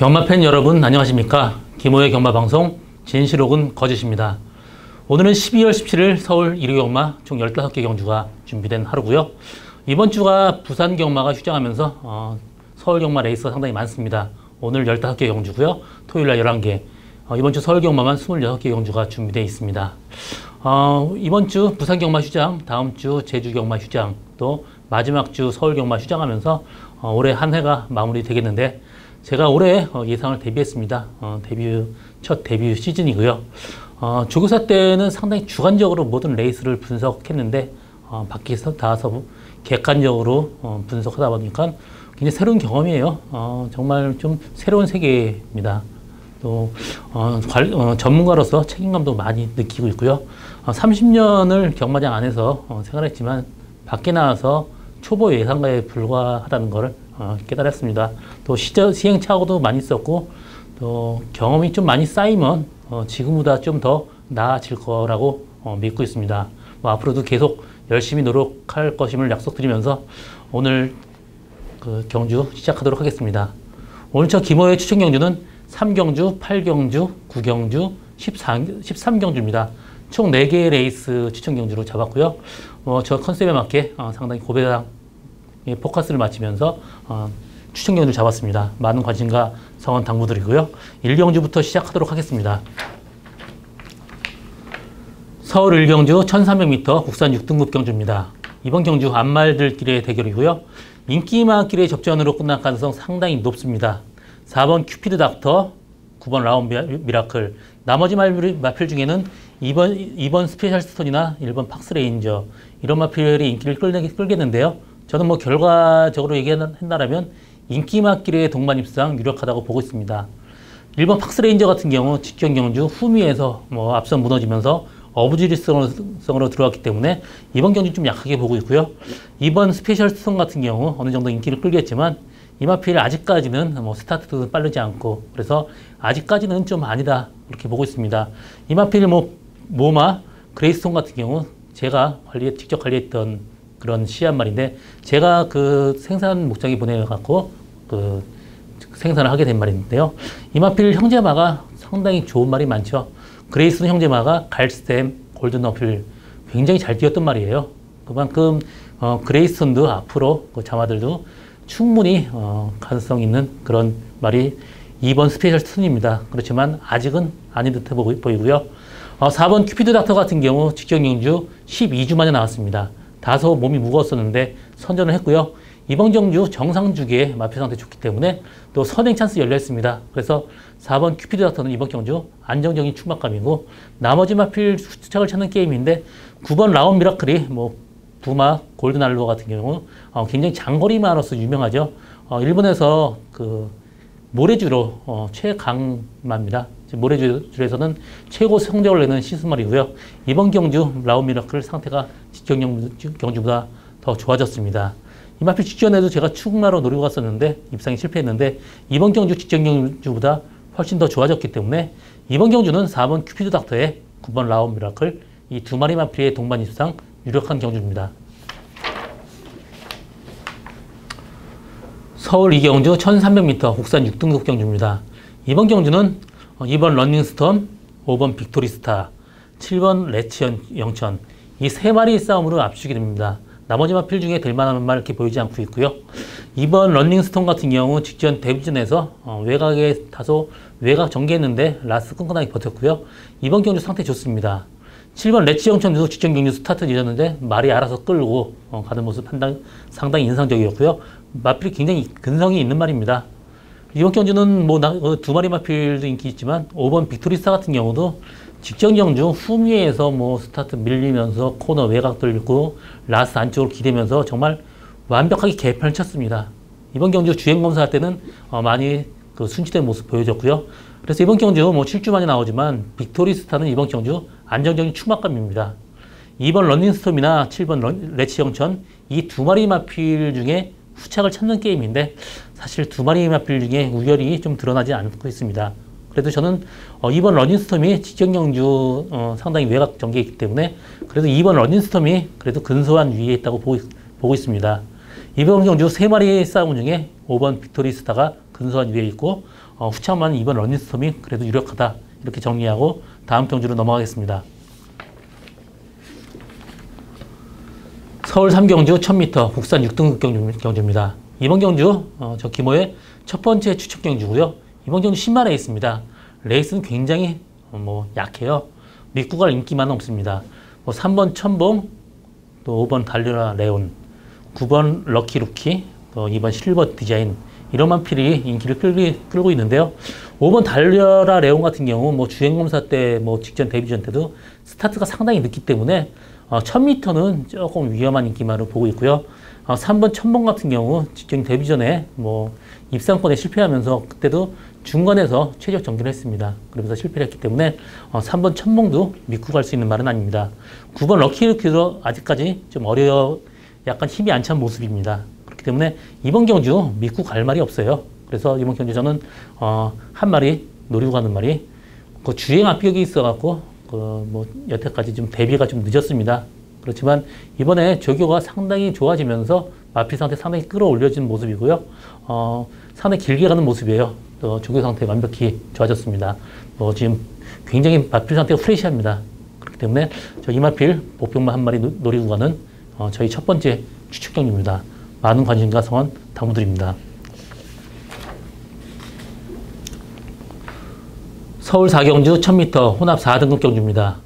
경마팬 여러분 안녕하십니까? 김호의 경마방송 진실옥은 거짓입니다. 오늘은 12월 17일 서울 1호 경마 총 15개 경주가 준비된 하루고요. 이번 주가 부산 경마가 휴장하면서 서울 경마 레이스가 상당히 많습니다. 오늘 15개 경주고요. 토요일날 11개, 이번 주 서울 경마만 26개 경주가 준비되어 있습니다. 이번 주 부산 경마 휴장, 다음 주 제주 경마 휴장, 또 마지막 주 서울 경마 휴장하면서 올해 한 해가 마무리되겠는데, 제가 올해 예상을 대비했습니다. 첫 데뷔 시즌이고요. 조교사 때는 상당히 주관적으로 모든 레이스를 분석했는데, 밖에서 나와서 객관적으로 분석하다 보니까 굉장히 새로운 경험이에요. 정말 좀 새로운 세계입니다. 또 전문가로서 책임감도 많이 느끼고 있고요. 30년을 경마장 안에서 생활했지만 밖에 나와서 초보 예상가에 불과하다는 것을 깨달았습니다. 또 시행착오도 많이 있었고, 또 경험이 좀 많이 쌓이면 지금보다 좀 더 나아질 거라고 믿고 있습니다. 앞으로도 계속 열심히 노력할 것임을 약속드리면서 오늘 그 경주 시작하도록 하겠습니다. 오늘 저 김호의 추천 경주는 3경주, 8경주, 9경주, 13경주입니다. 총 4개의 레이스 추천 경주로 잡았고요. 저 컨셉에 맞게 상당히 고배당 포커스를 맞추면서 추천 경주를 잡았습니다. 많은 관심과 성원 당부드리고요. 1경주부터 시작하도록 하겠습니다. 서울 1경주 1300m 국산 6등급 경주입니다. 이번 경주 안말들끼리의 대결이고요. 인기마길의 접전으로 끝날 가능성 상당히 높습니다. 4번 큐피드 닥터, 9번 라운 미라클, 나머지 마필 중에는 2번 스페셜 스톤이나 1번 팍스 레인저, 이런 마필이 인기를 끌겠는데요. 저는 결과적으로 얘기한다면 인기마길의 동반 입상 유력하다고 보고 있습니다. 1번 팍스 레인저 같은 경우 직전 경주 후미에서 앞선 무너지면서 어부지리성으로 들어왔기 때문에 이번 경주 좀 약하게 보고 있고요. 2번 스페셜 스톤 같은 경우 어느 정도 인기를 끌겠지만 이 마필 아직까지는 스타트도 빠르지 않고, 그래서 아직까지는 좀 아니다 이렇게 보고 있습니다. 이 마필 모마 그레이스톤 같은 경우 제가 직접 관리했던 그런 시한 말인데, 제가 그 생산 목장에 보내갖고 그 생산을 하게 된 말인데요. 이 마필 형제마가 상당히 좋은 말이 많죠. 그레이스톤 형제마가 갈스템, 골든 어필 굉장히 잘 뛰었던 말이에요. 그만큼 그레이스톤도 앞으로 그 자마들도 충분히 가능성 있는 그런 말이 2번 스페셜 스톤입니다. 그렇지만 아직은 아닌 듯해 보이고요. 4번 큐피드 닥터 같은 경우 직전 경주 12주 만에 나왔습니다. 다소 몸이 무거웠었는데 선전을 했고요. 이번 경주 정상 주기에 마필 상태 좋기 때문에 또 선행 찬스 열려 있습니다. 그래서 4번 큐피드 닥터는 이번 경주 안정적인 충만감이고, 나머지 마필 수착을 찾는 게임인데 9번 라운 미라클이 부마 골든 알로 같은 경우 굉장히 장거리마로서 유명하죠. 일본에서 그 모래주로 최강마입니다. 모래줄에서는 최고 성적을 내는 시스말이고요. 이번 경주 라운 미라클 상태가 직전 경주보다 더 좋아졌습니다. 이 마필 직전에도 제가 추궁마로 노리고 갔었는데 입상이 실패했는데, 이번 경주 직전 경주보다 훨씬 더 좋아졌기 때문에 이번 경주는 4번 큐피드 닥터의 9번 라운 미라클, 이 두 마리 마필의 동반 입상 유력한 경주입니다. 서울 2경주 1300m 국산 6등급 경주입니다. 이번 경주는 2번 런닝스톰, 5번 빅토리스타, 7번 레치 영천, 이 세 마리의 싸움으로 압축이 됩니다. 나머지 마필 중에 될 만한 말 이렇게 보이지 않고 있고요. 2번 런닝스톰 같은 경우 직전 데뷔전에서 외곽에 다소 외곽 전개했는데 라스 끈끈하게 버텼고요. 이번 경주 상태 좋습니다. 7번 레치 영천도 직전 경주 스타트 늦었는데 말이 알아서 끌고 가는 모습 상당히 인상적이었고요. 마필이 굉장히 근성이 있는 말입니다. 이번 경주는 두 마리 마필도 인기 있지만 5번 빅토리스타 같은 경우도 직전 경주 후미에서 스타트 밀리면서 코너 외곽 돌리고 라스 안쪽으로 기대면서 정말 완벽하게 개편을 쳤습니다. 이번 경주 주행 검사할 때는 많이 그 순치된 모습 보여줬고요. 그래서 이번 경주 7주 만에 나오지만 빅토리스타는 이번 경주 안정적인 충만감입니다. 2번 런닝스톰이나 7번 레치 영천, 이 두 마리 마필 중에 후착을 찾는 게임인데, 사실 두 마리 마필 중에 우열이 좀 드러나지 않고 있습니다. 그래도 저는 2번 런닝스톰이 직전 경주 상당히 외곽 전개이기 때문에 그래도 2번 런닝스톰이 그래도 근소한 위에 있다고 보고 있습니다. 이번 경주 세 마리의 싸움 중에 5번 빅토리스타가 근소한 위에 있고, 후창만 이번 런닝스톰이 그래도 유력하다. 이렇게 정리하고 다음 경주로 넘어가겠습니다. 서울 3경주 1000m 국산 6등급 경주입니다. 이번 경주 저 김호의 첫 번째 추천 경주고요. 이번 경주 10만 레이스입니다. 레이스는 굉장히 약해요. 믿고 인기만 없습니다. 3번 천봉, 또 5번 달려라 레온, 9번 럭키 루키, 또 2번 실버 디자인 이런 만필이 인기를 끌고 있는데요. 5번 달려라 레온 같은 경우 주행검사 때 직전 데뷔전 때도 스타트가 상당히 늦기 때문에 1000m는 조금 위험한 인기만으로 보고 있고요. 3번 천봉 같은 경우 직전 데뷔 전에 입상권에 실패하면서 그때도 중간에서 최적 정지를 했습니다. 그러면서 실패를 했기 때문에 3번 천봉도 믿고 갈 수 있는 말은 아닙니다. 9번 럭키루키도 아직까지 좀 약간 힘이 안 찬 모습입니다. 그렇기 때문에 이번 경주 믿고 갈 말이 없어요. 그래서 이번 경주 저는 한 마리 노리고 가는 말이 주행 압력이 있어갖고 여태까지 좀 대비가 좀 늦었습니다. 그렇지만 이번에 조교가 상당히 좋아지면서 마필 상태 상당히 끌어올려진 모습이고요. 상당히 길게 가는 모습이에요. 또 조교 상태 완벽히 좋아졌습니다. 지금 굉장히 마필 상태가 프레시합니다. 그렇기 때문에 저 이마필 보병만 한 마리 노리고 가는 저희 첫 번째 추측 경주입니다. 많은 관심과 성원 당부드립니다. 서울 4경주 1000m 혼합 4등급 경주입니다.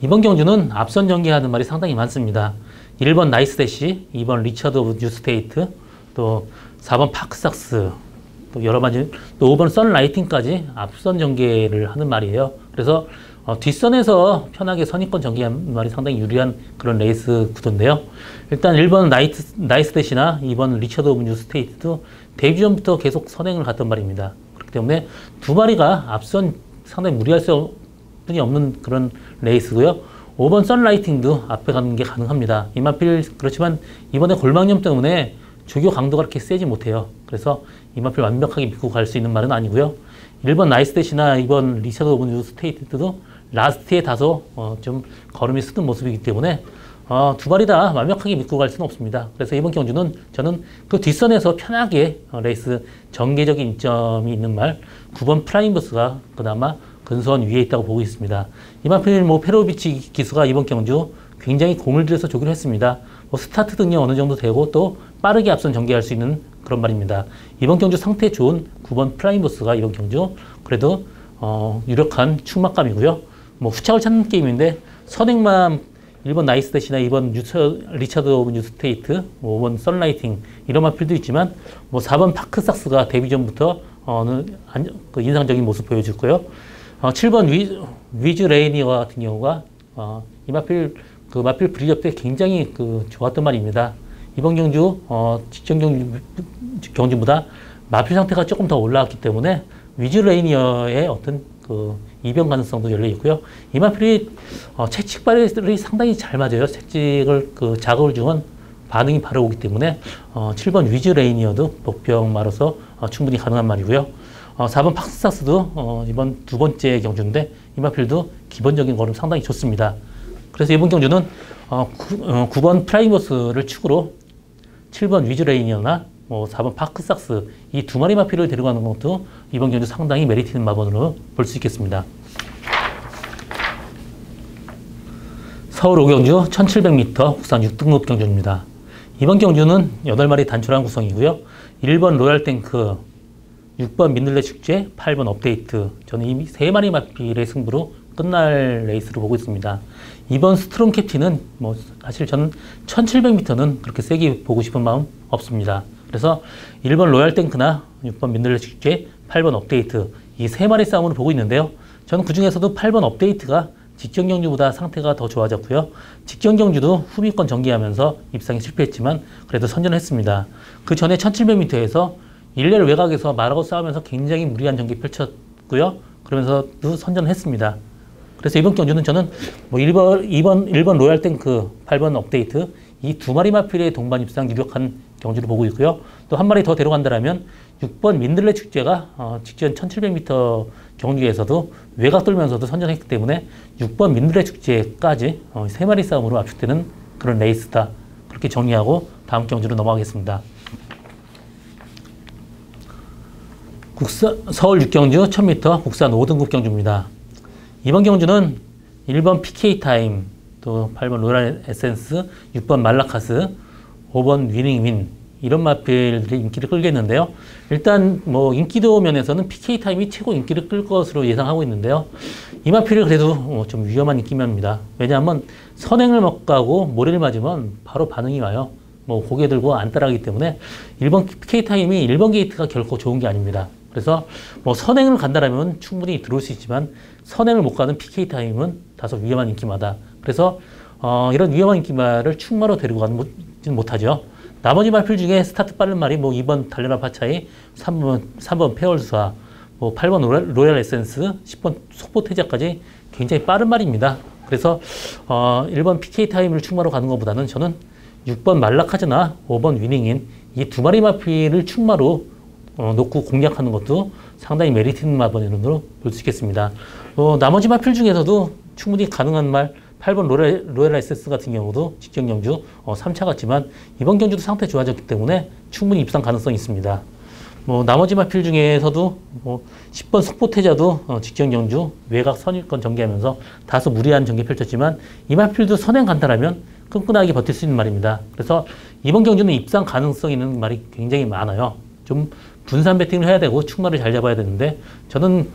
이번 경주는 앞선 전개하는 말이 상당히 많습니다. 1번 나이스 대시, 2번 리처드 오브 뉴스테이트, 또 4번 파크삭스, 또 여러 가지, 또 5번 선라이팅까지 앞선 전개를 하는 말이에요. 그래서 뒷선에서 편하게 선입권 전개하는 말이 상당히 유리한 그런 레이스 구도인데요. 일단 1번 나이스 대시나 2번 리처드 오브 뉴스테이트도 데뷔 전부터 계속 선행을 갔던 말입니다. 그렇기 때문에 두 마리가 앞선 상당히 무리할 수뿐이 없는 그런 레이스고요. 5번 선라이팅도 앞에 가는 게 가능합니다. 이마필 그렇지만 이번에 골망염 때문에 조교 강도가 그렇게 세지 못해요. 그래서 이마필 완벽하게 믿고 갈 수 있는 말은 아니고요. 1번 나이스 대시나 2번 리처드 오브 뉴스테이트도 라스트에 다소 좀 걸음이 쓰는 모습이기 때문에 두 마리 다 완벽하게 믿고 갈 수는 없습니다. 그래서 이번 경주는 저는 그 뒷선에서 편하게 레이스 전개적인 이점이 있는 말 9번 프라임버스가 그나마 근소한 위에 있다고 보고 있습니다. 이마필 페로비치 기수가 이번 경주 굉장히 공을 들여서 조기를 했습니다. 스타트 등이 어느 정도 되고 또 빠르게 앞선 전개할 수 있는 그런 말입니다. 이번 경주 상태 좋은 9번 프라임버스가 이번 경주 그래도 유력한 충막감이고요. 후착을 찾는 게임인데 선행만 1번 나이스 대시나 2번 리처드 오브 뉴스테이트, 5번 선라이팅 이런 마필도 있지만 4번 파크삭스가 데뷔 전부터 인상적인 모습 보여줬고요. 7번 위즈 레이니어 같은 경우가 이 마필 마필 브리저 때 굉장히 좋았던 말입니다. 이번 경주 직전 경주보다 마필 상태가 조금 더 올라왔기 때문에 위즈 레이니어의 어떤 이변 가능성도 열려 있고요. 이 마필이 채찍 발이 상당히 잘 맞아요. 채찍을 자극을 주면 반응이 바로 오기 때문에 7번 위즈 레이니어도 복병마로서 충분히 가능한 말이고요. 4번 파크삭스도 이번 두 번째 경주인데 이 마필도 기본적인 걸음 상당히 좋습니다. 그래서 이번 경주는 9번 프라이머스를 축으로 7번 위즈 레이니어나 4번 파크삭스 이 두 마리 마필을 데려가는 것도 이번 경주 상당히 메리트 있는 마번으로 볼 수 있겠습니다. 서울 5경주 1700m 국산 6등급 경주입니다. 이번 경주는 8마리 단촐한 구성이고요. 1번 로얄탱크, 6번 민들레 축제, 8번 업데이트. 저는 이 3마리 마필의 승부로 끝날 레이스로 보고 있습니다. 이번 스트롬 캡틴은 사실 저는 1700m는 그렇게 세게 보고 싶은 마음 없습니다. 그래서 1번 로얄탱크나 6번 민들레 축제, 8번 업데이트 이 3마리 싸움으로 보고 있는데요. 저는 그 중에서도 8번 업데이트가 직전 경주보다 상태가 더 좋아졌고요. 직전 경주도 후미권 전개하면서 입상에 실패했지만 그래도 선전했습니다. 그 전에 1700m에서 일렬 외곽에서 말하고 싸우면서 굉장히 무리한 전개 펼쳤고요. 그러면서도 선전했습니다. 그래서 이번 경주는 저는 1번 로얄탱크, 8번 업데이트 이 두 마리 마필의 동반 입상 유력한 경주를 보고 있고요. 또 한 마리 더 데려간다면 6번 민들레 축제가 직전 1700m 경주에서도 외곽 돌면서도 선전했기 때문에 6번 민들레 축제까지 3마리 싸움으로 압축되는 그런 레이스다. 그렇게 정리하고 다음 경주로 넘어가겠습니다. 서울 6경주 1000m 국산 5등급 경주입니다. 이번 경주는 1번 PK 타임, 또 8번 로얄 에센스, 6번 말라카스, 5번 위닝윈 이런 마필들이 인기를 끌겠는데요. 일단 뭐 인기도 면에서는 PK 타임이 최고 인기를 끌 것으로 예상하고 있는데요. 이 마필은 그래도 좀 위험한 인기만입니다. 왜냐하면 선행을 못 가고 모래를 맞으면 바로 반응이 와요. 뭐 고개 들고 안 따라가기 때문에 1번 PK 타임이 1번 게이트가 결코 좋은 게 아닙니다. 그래서 뭐 선행을 간다라면 충분히 들어올 수 있지만 선행을 못 가는 PK 타임은 다소 위험한 인기마다. 그래서 이런 위험한 인기마를 충마로 데리고 가는 못하죠. 나머지 말필 중에 스타트 빠른 말이 뭐 2번 달려라 파차이, 3번 페어수아, 뭐 8번 로얄 에센스, 10번 속보태자까지 굉장히 빠른 말입니다. 그래서 1번 PK 타임을 충마로 가는 것보다는 저는 6번 말라카즈나 5번 위닝인 이 두 마리 마필을 충마로 놓고 공략하는 것도 상당히 메리트 있는 마번으로 볼 수 있겠습니다. 나머지 마필 중에서도 충분히 가능한 말 8번 로얄 에센스 같은 경우도 직전 경주 3차 같지만 이번 경주도 상태 좋아졌기 때문에 충분히 입상 가능성이 있습니다. 뭐 나머지 마필 중에서도 뭐 10번 속보태자도 직전 경주 외곽 선일권 전개하면서 다소 무리한 전개 펼쳤지만 이 마필도 선행 간다라면 끈끈하게 버틸 수 있는 말입니다. 그래서 이번 경주는 입상 가능성 있는 말이 굉장히 많아요. 좀 분산 배팅을 해야 되고 충마를 잘 잡아야 되는데 저는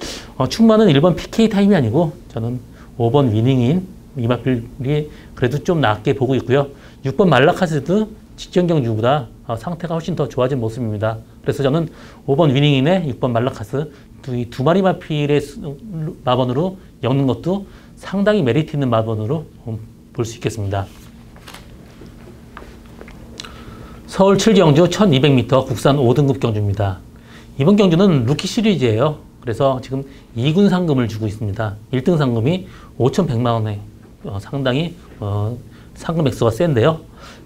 충마는 1번 PK 타임이 아니고 저는 5번 위닝인 이 마필이 그래도 좀 낮게 보고 있고요. 6번 말라카스도 직전 경주보다 상태가 훨씬 더 좋아진 모습입니다. 그래서 저는 5번 위닝인에 6번 말라카스 두 마리 마필의 마번으로 엮는 것도 상당히 메리트 있는 마번으로 볼 수 있겠습니다. 서울 7경주 1200m 국산 5등급 경주입니다. 이번 경주는 루키 시리즈예요. 그래서 지금 2군 상금을 주고 있습니다. 1등 상금이 5,100만 원에 상당히 상금 액수가 센데요.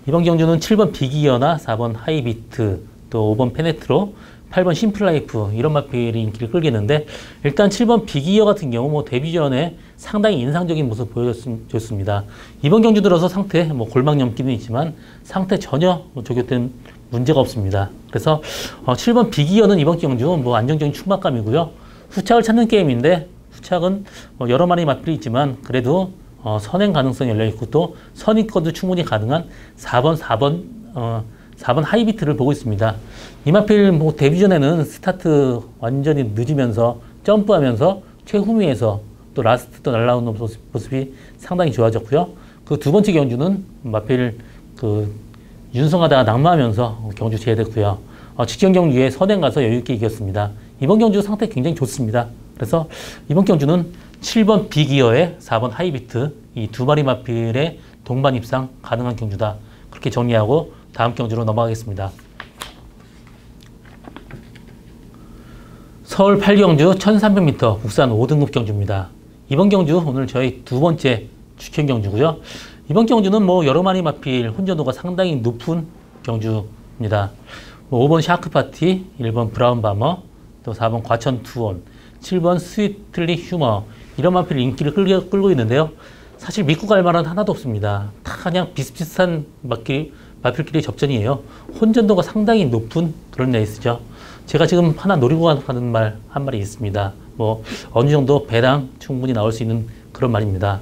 이번 경주는 7번 빅이어나 4번 하이비트, 또 5번 페네트로, 8번 심플라이프 이런 마필이 인기를 끌겠는데 일단 7번 빅이어 같은 경우 뭐 데뷔 전에 상당히 인상적인 모습 보여줬습니다. 이번 경주 들어서 상태 뭐 골망 넘기는 있지만 상태 전혀 조교된 문제가 없습니다. 그래서 7번 빅이어는 이번 경주 뭐 안정적인 충막감이고요. 후착을 찾는 게임인데 후착은 여러 마리 마필이 있지만 그래도 선행 가능성이 열려있고 또 선입권도 충분히 가능한 4번 하이비트를 보고 있습니다. 이 마필 뭐 데뷔 전에는 스타트 완전히 늦으면서 점프하면서 최후미에서 또 라스트도 날라오는 모습이 상당히 좋아졌고요. 그 두 번째 경주는 마필 윤성하다가 낙마하면서 경주 제외됐고요. 직전 경주에 선행 가서 여유있게 이겼습니다. 이번 경주 상태 굉장히 좋습니다. 그래서 이번 경주는 7번 빅이어에 4번 하이비트 이 두 마리 마필의 동반 입상 가능한 경주다. 그렇게 정리하고 다음 경주로 넘어가겠습니다. 서울 8경주 1300m 국산 5등급 경주입니다. 이번 경주 오늘 저희 두 번째 추천 경주고요. 이번 경주는 뭐 여러 마리 마필 혼전도가 상당히 높은 경주입니다. 5번 샤크파티, 1번 브라운 바머, 또 4번 과천 투원, 7번 스위틀리 휴머 이런 마필 인기를 끌고 있는데요. 사실 믿고 갈 만한 하나도 없습니다. 다 그냥 비슷비슷한 마필끼리 접전이에요. 혼전도가 상당히 높은 그런 레이스죠. 제가 지금 하나 노리고 가는 말 한 마리 있습니다. 뭐 어느 정도 배당 충분히 나올 수 있는 그런 말입니다.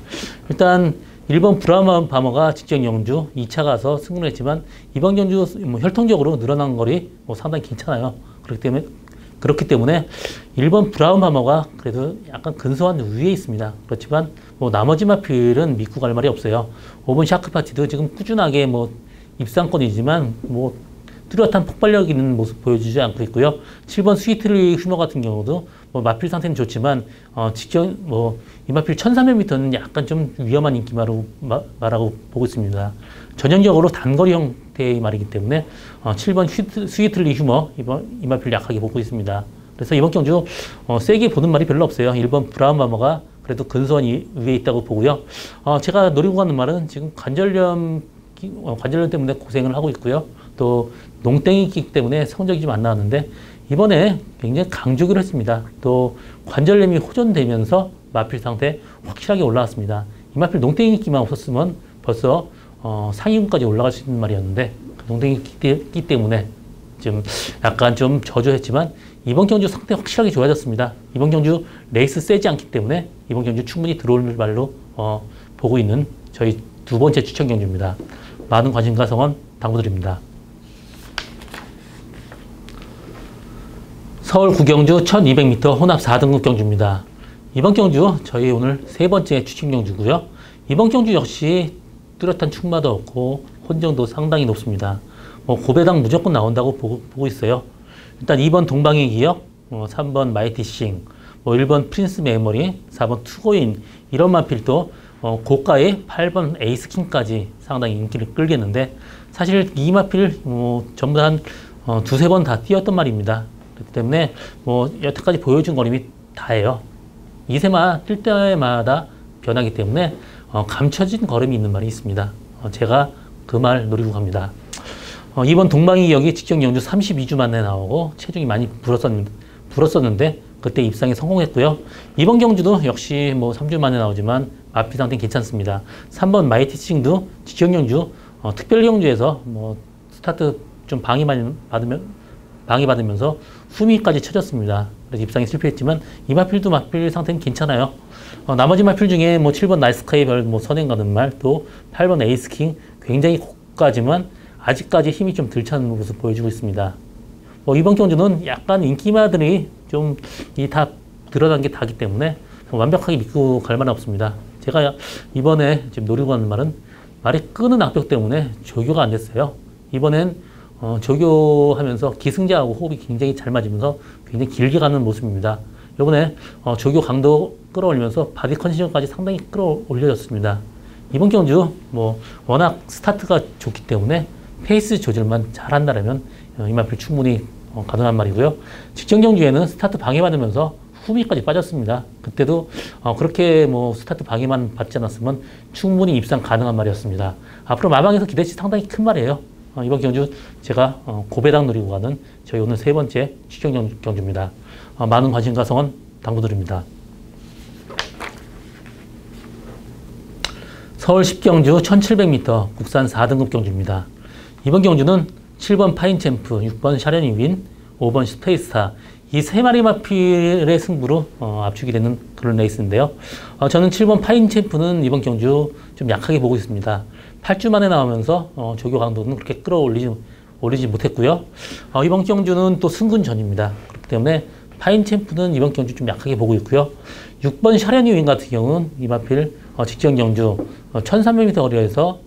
일단 1번 브라운 바머가 직전 경주 2차 가서 승리를 했지만 이번 경주 뭐 혈통적으로 늘어난 거리 뭐 상당히 괜찮아요. 그렇기 때문에 1번 브라운 바머가 그래도 약간 근소한 우위에 있습니다. 그렇지만 뭐 나머지 마필은 믿고 갈 말이 없어요. 5번 샤크파티도 지금 꾸준하게 뭐 입상권이지만 뭐 뚜렷한 폭발력 있는 모습 보여주지 않고 있고요. 7번 스위트리 휴머 같은 경우도 뭐 마필 상태는 좋지만 직전 뭐 이 마필 1300m는 약간 좀 위험한 인기마라고 보고 있습니다. 전형적으로 단거리 형태의 말이기 때문에 7번 스위트리 휴머 이 마필 약하게 보고 있습니다. 그래서 이번 경주 세게 보는 말이 별로 없어요. 1번 브라운 바머가 그래도 근소한 위에 있다고 보고요. 제가 노리고 가는 말은 지금 관절염 때문에 고생을 하고 있고요. 또 농땡이 있기 때문에 성적이 좀 안 나왔는데 이번에 굉장히 강조기를 했습니다. 또 관절염이 호전되면서 마필 상태 확실하게 올라왔습니다. 이 마필 농땡이 있기만 없었으면 벌써 상위군까지 올라갈 수 있는 말이었는데 농땡이 있기 때문에 좀 약간 좀 저조했지만 이번 경주 상태 확실하게 좋아졌습니다. 이번 경주 레이스 세지 않기 때문에 이번 경주 충분히 들어올 말로 보고 있는 저희 두 번째 추천 경주입니다. 많은 관심과 성원 당부드립니다. 서울 구경주 1200m 혼합 4등급 경주입니다. 이번 경주 저희 오늘 세 번째 추천 경주고요. 이번 경주 역시 뚜렷한 충마도 없고 혼정도 상당히 높습니다. 고배당 무조건 나온다고 보고 있어요. 일단 2번 동방의 기억, 3번 마이티싱, 1번 프린스 메모리, 4번 투고인 이런 마필도 고가의 8번 에이스킹까지 상당히 인기를 끌겠는데 사실 이 마필 전부 다 한 두세 번 다 뛰었던 말입니다. 그렇기 때문에 여태까지 보여준 걸음이 다예요. 2세마 뛸 때마다 변하기 때문에 감춰진 걸음이 있는 말이 있습니다. 제가 그 말 노리고 갑니다. 이번 동방의 기억이 직전 경주 32주 만에 나오고 체중이 많이 불었었는데 그때 입상에 성공했고요. 이번 경주도 역시 3주 만에 나오지만 마피 상태는 괜찮습니다. 3번 마이티싱도 직전 경주 특별 경주에서 스타트 좀 방해받으면서 후미까지 쳐졌습니다. 그래서 입상에 실패했지만 이 마필도 마필 상태는 괜찮아요. 나머지 마필 중에 7번 나이스카이별 선행 가는 말, 또 8번 에이스킹 굉장히 고가지만 아직까지 힘이 좀 덜 차는 모습 보여주고 있습니다. 이번 경주는 약간 인기마들이 좀 다 드러난 게 다기 때문에 완벽하게 믿고 갈 말은 없습니다. 제가 이번에 지금 노리고 하는 말은 말이 끄는 악벽 때문에 조교가 안 됐어요. 이번엔 조교하면서 기승자하고 호흡이 굉장히 잘 맞으면서 굉장히 길게 가는 모습입니다. 이번에 조교 강도 끌어올리면서 바디 컨디션까지 상당히 끌어올려졌습니다. 이번 경주 워낙 스타트가 좋기 때문에 페이스 조절만 잘한다면 이 마필 충분히 가능한 말이고요. 직전 경주에는 스타트 방해받으면서 후미까지 빠졌습니다. 그때도 그렇게 스타트 방해만 받지 않았으면 충분히 입상 가능한 말이었습니다. 앞으로 마방에서 기대치 상당히 큰 말이에요. 이번 경주 제가 고배당 노리고 가는 저희 오늘 세 번째 추천 경주입니다. 많은 관심과 성원 당부드립니다. 서울 10경주 1700m 국산 4등급 경주입니다. 이번 경주는 7번 파인챔프, 6번 샤렌이 윈, 5번 스페이스타 이 세 마리 마필의 승부로 압축이 되는 그런 레이스인데요. 저는 7번 파인챔프는 이번 경주 좀 약하게 보고 있습니다. 8주 만에 나오면서 조교 강도는 그렇게 끌어올리지 못했고요. 이번 경주는 또 승군전입니다. 그렇기 때문에 파인챔프는 이번 경주 좀 약하게 보고 있고요. 6번 샤렌이 윈 같은 경우는 이 마필 직전 경주 1300m 거리에서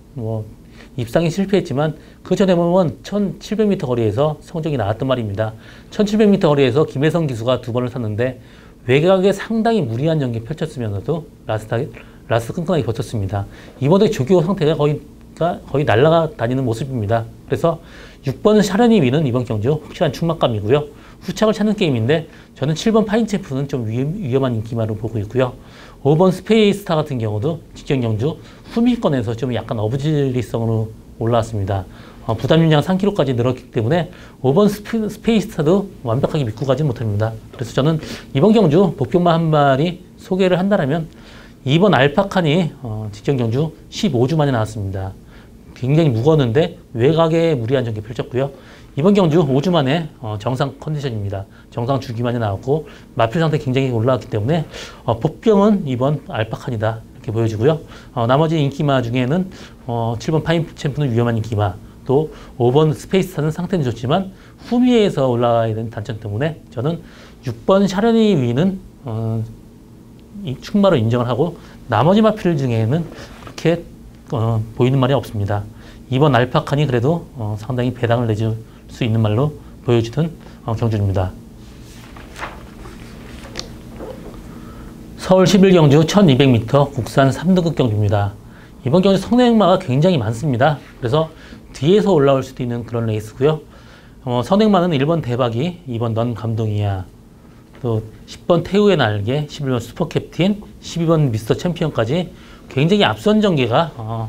입상이 실패했지만 그 전에 보면 1700m 거리에서 성적이 나왔던 말입니다. 1700m 거리에서 김혜성 기수가 두 번을 탔는데 외곽에 상당히 무리한 전개 펼쳤으면서도 라스트 끈끈하게 버텼습니다. 이번에 조교 상태가 거의 날아다니는 모습입니다. 그래서 6번 샤렌이 윈은 이번 경주 확실한 충막감이고요. 후착을 찾는 게임인데 저는 7번 파인체프는 좀 위험한 인기마로 보고 있고요. 5번 스페이스타 같은 경우도 직전 경주 후미권에서 좀 약간 어부질리성으로 올라왔습니다. 부담 윤량 3kg까지 늘었기 때문에 5번 스페이스타도 완벽하게 믿고 가지 못합니다. 그래서 저는 이번 경주 복병만 한 마리 소개를 한다면 2번 알파칸이 직전 경주 15주 만에 나왔습니다. 굉장히 무거웠는데 외곽에 무리한 전개 펼쳤고요. 이번 경주 5주 만에 정상 컨디션입니다. 정상 주기만에 나왔고 마필 상태 굉장히 올라왔기 때문에 복병은 이번 알파칸이다 이렇게 보여지고요. 나머지 인기마 중에는 7번 파인챔프는 위험한 인기마, 또 5번 스페이스타는 상태는 좋지만 후미에서 올라가야 되는 단점 때문에 저는 6번 샤렌이 위는 충마로 인정을 하고 나머지 마필 중에는 그렇게 보이는 말이 없습니다. 이번 알파칸이 그래도 상당히 배당을 내줄 수 있는 말로 보여주던 경주입니다. 서울 11경주 1200m 국산 3등급 경주입니다. 이번 경주 선행마가 굉장히 많습니다. 그래서 뒤에서 올라올 수도 있는 그런 레이스고요. 선행마는 1번 대박이, 2번 넌 감동이야, 또 10번 태우의 날개, 11번 슈퍼캡틴, 12번 미스터 챔피언까지 굉장히 앞선 전개가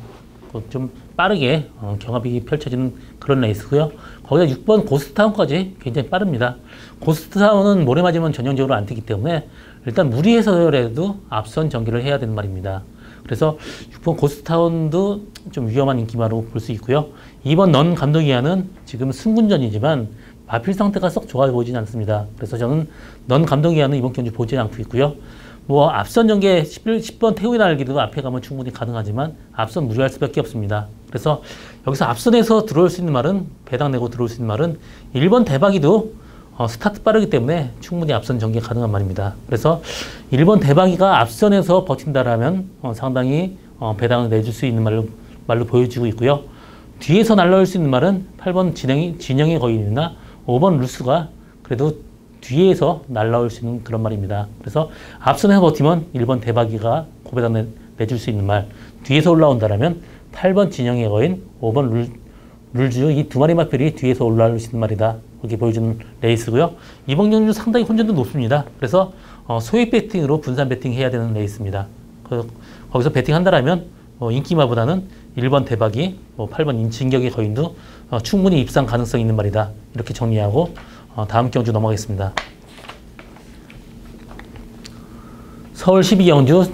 좀 빠르게 경합이 펼쳐지는 그런 레이스고요. 거기다 6번 고스트타운까지 굉장히 빠릅니다. 고스트타운은 모래 맞으면 전형적으로 안 뛰기 때문에 일단 무리해서라도 앞선 전개를 해야 되는 말입니다. 그래서 6번 고스트타운도 좀 위험한 인기마로 볼 수 있고요. 2번 넌 감독이야는 지금 승군전이지만 마필 상태가 썩 좋아 보이진 않습니다. 그래서 저는 넌 감독이하는 이번 경주 보지 않고 있고요. 뭐 앞선 전개 10번 태우의 날기도 앞에 가면 충분히 가능하지만 앞선 무리할 수밖에 없습니다. 그래서 여기서 앞선에서 들어올 수 있는 말은 배당 내고 들어올 수 있는 말은 1번 대박이도 스타트 빠르기 때문에 충분히 앞선 전개 가능한 말입니다. 그래서 1번 대박이가 앞선에서 버틴다라면 상당히 배당을 내줄 수 있는 말로 보여지고 있고요. 뒤에서 날라올 수 있는 말은 8번 진영의 거인이나 5번 루스가 그래도 뒤에서 날라올 수 있는 그런 말입니다. 그래서 앞선에서 버티면 1번 대박이가 고배당 내줄 수 있는 말, 뒤에서 올라온다라면 8번 진영의 거인, 5번 룰주 이 두 마리 마필이 뒤에서 올라올 수 있는 말이다. 그렇게 보여주는 레이스고요. 이번 경주 상당히 혼전도 높습니다. 그래서 소액 배팅으로 분산 배팅 해야 되는 레이스입니다. 거기서 배팅한다라면 인기마보다는 1번 대박이, 8번 진격의 거인도 충분히 입상 가능성이 있는 말이다. 이렇게 정리하고 다음 경주 넘어가겠습니다. 서울 12경주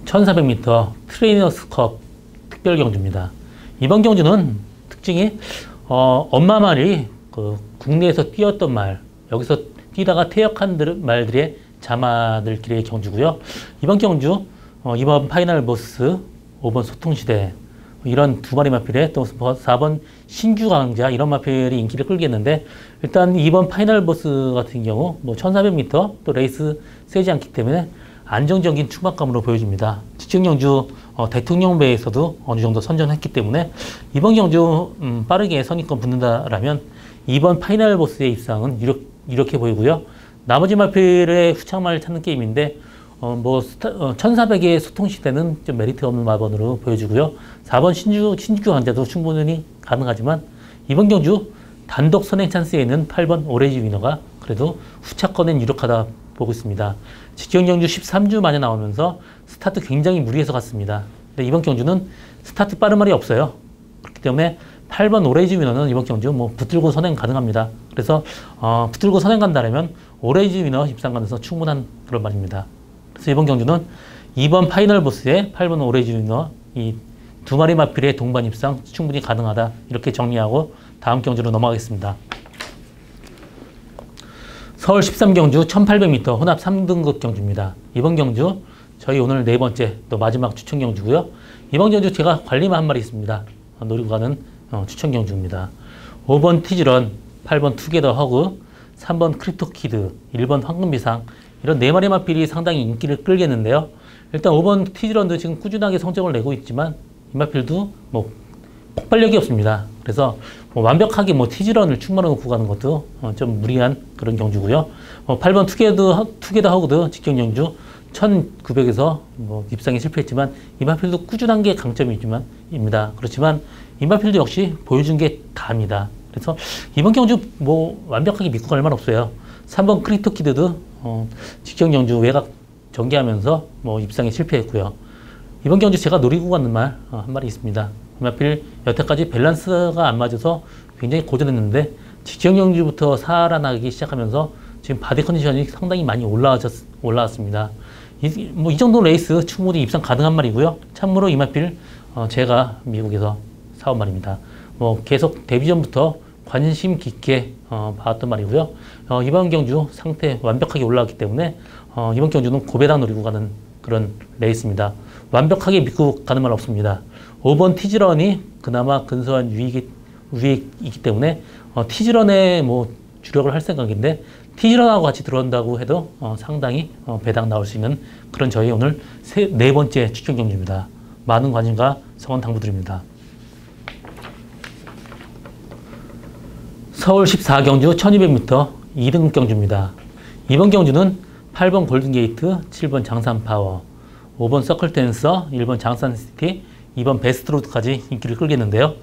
1400m 트레이너스컵 특별 경주입니다. 이번 경주는 특징이 엄마 말이 국내에서 뛰었던 말, 여기서 뛰다가 퇴역한 말들의 자마들끼리의 경주고요. 이번 경주 이번 파이널 보스, 5번 소통시대 이런 두 마리 마필에 또 4번 신주 강자 이런 마필이 인기를 끌겠는데 일단 이번 파이널 보스 같은 경우 1400m 또 레이스 세지 않기 때문에 안정적인 출발감으로 보여집니다. 직전 경주 대통령배에서도 어느 정도 선전했기 때문에 이번 경주 빠르게 선입권 붙는다라면 이번 파이널 보스의 입상은 이렇게 보이고요. 나머지 마필의 후창말을 찾는 게임인데 1400의 소통시대는 좀 메리트 없는 마번으로 보여지고요. 4번 신주 강자도 충분히 가능하지만 이번 경주 단독 선행 찬스에 있는 8번 오레지 위너가 그래도 후차권엔 유력하다 보고 있습니다. 직전 경주 13주 만에 나오면서 스타트 굉장히 무리해서 갔습니다. 근데 이번 경주는 스타트 빠른 말이 없어요. 그렇기 때문에 8번 오레지 위너는 이번 경주 붙들고 선행 가능합니다. 그래서 붙들고 선행 간다면 오레지 위너 입상 가능성 충분한 그런 말입니다. 그래서 이번 경주는 2번 파이널 보스의 8번 오레지 위너 이 두 마리 마필의 동반 입상 충분히 가능하다. 이렇게 정리하고 다음 경주로 넘어가겠습니다. 서울 13경주 1800m 혼합 3등급 경주입니다. 이번 경주 저희 오늘 네 번째 또 마지막 추천 경주고요. 이번 경주 제가 관리만 한 마리 있습니다. 노리고 가는 추천 경주입니다. 5번 티즈런, 8번 투게더 허그, 3번 크립토키드, 1번 황금비상 이런 네 마리 마필이 상당히 인기를 끌겠는데요. 일단 5번 티즈런도 지금 꾸준하게 성적을 내고 있지만 이 마필도 폭발력이 없습니다. 그래서 완벽하게 티즈런을 충만해 놓고 가는 것도 좀 무리한 그런 경주고요. 8번 투게더 허그도 직전 경주 1900에서 입상에 실패했지만 이 마필도 꾸준한 게 강점이지만입니다. 그렇지만 이 마필도 역시 보여준 게 다입니다. 그래서 이번 경주 완벽하게 믿고 갈 만 없어요. 3번 크립토키드도 직전 경주 외곽 전개하면서 입상에 실패했고요. 이번 경주 제가 노리고 가는 말 한 마리 있습니다. 이 마필 여태까지 밸런스가 안 맞아서 굉장히 고전했는데 직전 경주부터 살아나기 시작하면서 지금 바디 컨디션이 상당히 많이 올라왔습니다. 이 정도 레이스 충분히 입상 가능한 말이고요. 참고로 이 마필 제가 미국에서 사온 말입니다. 계속 데뷔 전부터 관심 깊게 봐왔던 말이고요. 이번 경주 상태 완벽하게 올라왔기 때문에 이번 경주는 고배당 노리고 가는 그런 레이스입니다. 완벽하게 믿고 가는 말 없습니다. 5번 티즈런이 그나마 근소한 위에 있기 때문에 티즈런에 주력을 할 생각인데 티즈런하고 같이 들어온다고 해도 상당히 배당 나올 수 있는 그런 저희 오늘 네 번째 추천 경주입니다. 많은 관심과 성원 당부드립니다. 서울 14경주 1200m 2등급 경주입니다. 이번 경주는 8번 골든게이트, 7번 장산파워, 5번 서클댄서, 1번 장산시티, 2번 베스트로드까지 인기를 끌겠는데요.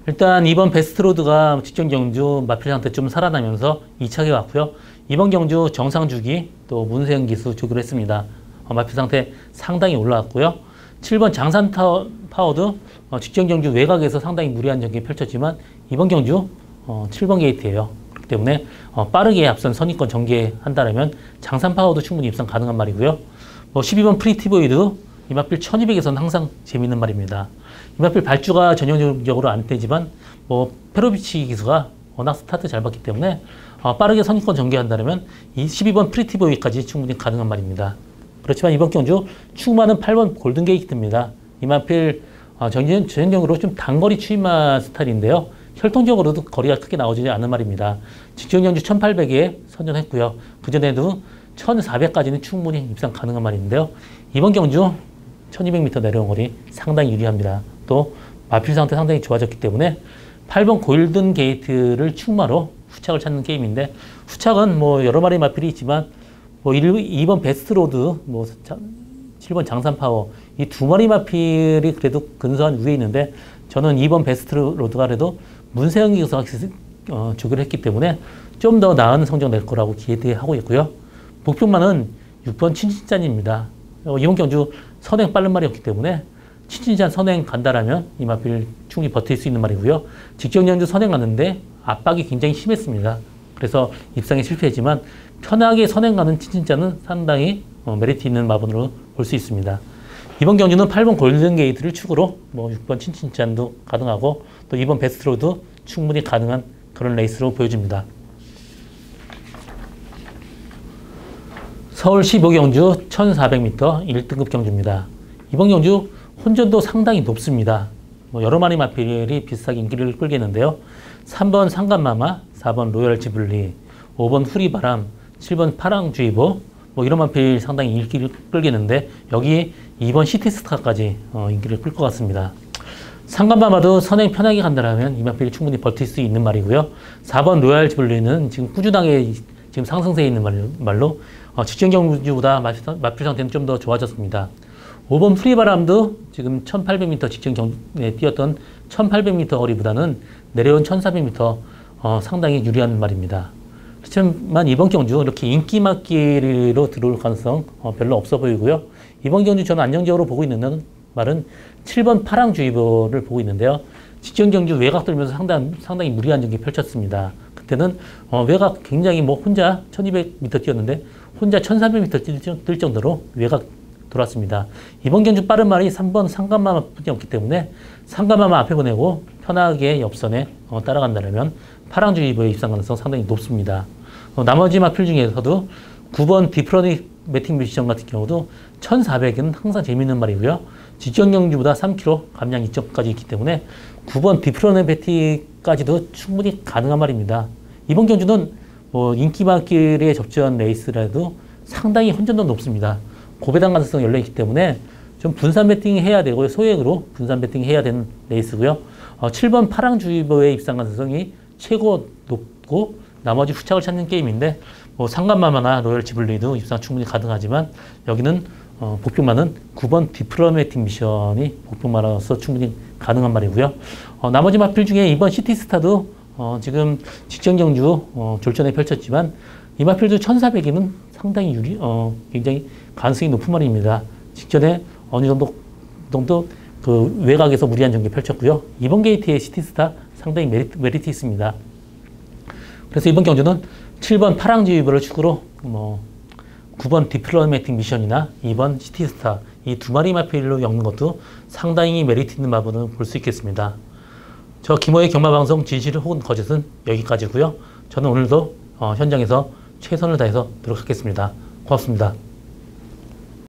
일단 2번 베스트로드가 직전 경주 마필 상태 좀 살아나면서 2차게 왔고요. 이번 경주 정상주기 또 문세영 기수 조기로 했습니다. 마필 상태 상당히 올라왔고요. 7번 장산파워도 직전 경주 외곽에서 상당히 무리한 전개 펼쳤지만 이번 경주 7번 게이트예요. 그렇기 때문에 빠르게 앞선 선입권 전개한다면 장산파워도 충분히 입상 가능한 말이고요. 12번 프리티보이드 이 마필 1200에서는 항상 재밌는 말입니다. 이 마필 발주가 전형적으로 안 되지만 페로비치 기수가 워낙 스타트 잘 봤기 때문에 빠르게 선입권 전개한다면 이 12번 프리티보이까지 충분히 가능한 말입니다. 그렇지만 이번 경주 추마는 8번 골든게이트입니다. 이마필 전형적으로 좀 단거리 추임마 스타일인데요. 혈통적으로도 거리가 크게 나오지 않은 말입니다. 직전 경주 1800에 선전했고요. 그전에도 1400까지는 충분히 입상 가능한 말인데요. 이번 경주 1200m 내려온 거리 상당히 유리합니다. 또 마필 상태 상당히 좋아졌기 때문에 8번 골든 게이트를 충마로 후착을 찾는 게임인데, 후착은 뭐 여러 마리 마필이 있지만 뭐 2번 베스트 로드, 뭐 7번 장산 파워, 이 두 마리 마필이 그래도 근소한 위에 있는데, 저는 2번 베스트 로드가 그래도 문세영 기사가 주교를 했기 때문에 좀 더 나은 성적 낼 거라고 기대하고 있고요. 목표만은 6번 친친짠입니다. 이번 경주 선행 빠른 말이었기 때문에 친친짠 선행 간다라면 이 마필 충분히 버틸 수 있는 말이고요. 직전 경주 선행 갔는데 압박이 굉장히 심했습니다. 그래서 입상에 실패했지만 편하게 선행 가는 친친짠은 상당히 메리트 있는 마번으로 볼 수 있습니다. 이번 경주는 8번 골든게이트를 축으로 뭐 6번 친친짠도 가능하고 또 2번 베스트로도 충분히 가능한 그런 레이스로 보여집니다. 서울 15경주 1400m 1등급 경주입니다. 이번 경주 혼전도 상당히 높습니다. 뭐 여러 마리 마필이 비슷하게 인기를 끌겠는데요. 3번 상간마마, 4번 로열 지블리, 5번 후리바람, 7번 파랑주의보, 뭐 이런 마필 상당히 인기를 끌겠는데, 여기 2번 시티스타까지 인기를 끌 것 같습니다. 상간마마도 선행 편하게 간다면 이 마필이 충분히 버틸 수 있는 말이고요. 4번 로얄 지블리는 지금 꾸준하게 지금 상승세에 있는 말로 직전 경주보다 마필 상태는 좀 더 좋아졌습니다. 5번 프리바람도 지금 1800m 직전 경주에 뛰었던 1800m 거리보다는 내려온 1400m 상당히 유리한 말입니다. 그렇지만 이번 경주 이렇게 인기 맞기로 들어올 가능성 별로 없어 보이고요. 이번 경주 저는 안정적으로 보고 있는 말은 7번 파랑주의보를 보고 있는데요. 직전 경주 외곽 들면서 상당히 무리한 전개 펼쳤습니다. 그때는 외곽 굉장히 뭐 혼자 1200m 뛰었는데 혼자 1400m 뛸 정도로 외곽 돌았습니다. 이번 경주 빠른 말이 3번 상간마마 뿐이었기 때문에 상간마마 앞에 보내고 편하게 옆선에 따라간다면 파랑주의보의 입상 가능성 상당히 높습니다. 나머지 마필 중에서도 9번 디프로닉 매팅 미션 같은 경우도 1400은 항상 재밌는 말이고요. 직전 경주보다 3km 감량 이점까지 있기 때문에 9번 디프로닉 매팅까지도 충분히 가능한 말입니다. 이번 경주는 뭐 인기 많길에 접전 레이스라도 상당히 혼전도 높습니다. 고배당 가능성이 열려있기 때문에 좀 분산 배팅 해야 되고요. 소액으로 분산 배팅 해야 되는 레이스고요. 7번 파랑주의보의 입상 가능성이 최고 높고 나머지 후착을 찾는 게임인데, 뭐 상간마마나 로열 지블리도 입상 충분히 가능하지만 여기는 복병만은 9번 디플로매틱 미션이 복병마라서 충분히 가능한 말이고요. 나머지 마필 중에 2번 시티스타도 지금 직전 경주 졸전에 펼쳤지만 이 마필도 1400이면 상당히 굉장히 가능성이 높은 말입니다. 직전에 어느 정도 그 외곽에서 무리한 전개 펼쳤고요. 이번 게이트의 시티스타 상당히 메리트 있습니다. 그래서 이번 경주는 7번 파랑지휘보를 축으로 9번 디플로매틱 미션이나 2번 시티스타 이 두 마리 마필로 엮는 것도 상당히 메리트 있는 마블은 볼 수 있겠습니다. 저 김호의 경마방송 진실 혹은 거짓은 여기까지고요. 저는 오늘도 현장에서 최선을 다해서 노력하겠습니다. 고맙습니다.